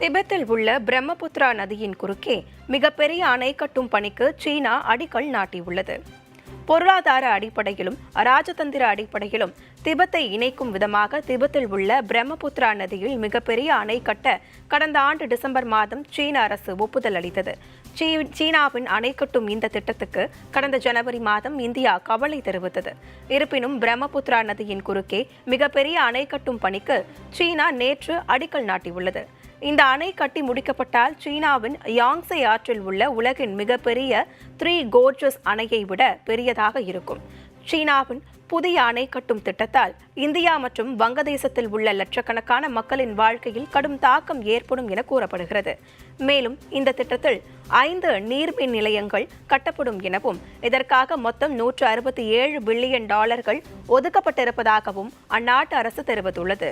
திபெத்தில் உள்ள பிரம்மபுத்திரா நதியின் குறுக்கே மிகப்பெரிய அணை கட்டும் பணிக்கு சீனா அடிக்கல் நாட்டியுள்ளது. பொருளாதார அடிப்படையிலும் ராஜதந்திர அடிப்படையிலும் திபெத்தை இணைக்கும் விதமாக திபெத்தில் உள்ள பிரம்மபுத்திரா நதியில் மிகப்பெரிய அணை கட்ட கடந்த ஆண்டு டிசம்பர் மாதம் சீன அரசு ஒப்புதல் அளித்தது. சீனாவின் அணை கட்டும் இந்த திட்டத்துக்கு கடந்த ஜனவரி மாதம் இந்தியா கவலை தெரிவித்தது. இருப்பினும் பிரம்மபுத்திரா நதியின் குறுக்கே மிகப்பெரிய அணை கட்டும் பணிக்கு சீனா நேற்று அடிக்கல் நாட்டியுள்ளது. இந்த அணை கட்டி முடிக்கப்பட்டால் சீனாவின் யாங்சே ஆற்றில் உள்ள உலகின் மிகப்பெரிய 3 கோர்ஜஸ் அணையை விட பெரியதாக இருக்கும். சீனாவின் புதிய அணை கட்டும் திட்டத்தால் இந்தியா மற்றும் வங்கதேசத்தில் உள்ள லட்சக்கணக்கான மக்களின் வாழ்க்கையில் கடும் தாக்கம் ஏற்படும் என கூறப்படுகிறது. மேலும் இந்த திட்டத்தில் 5 நீர்மின் நிலையங்கள் கட்டப்படும் எனவும் இதற்காக மொத்தம் $167 பில்லியன் ஒதுக்கப்பட்டிருப்பதாகவும் அந்நாட்டு அரசு தெரிவித்துள்ளது.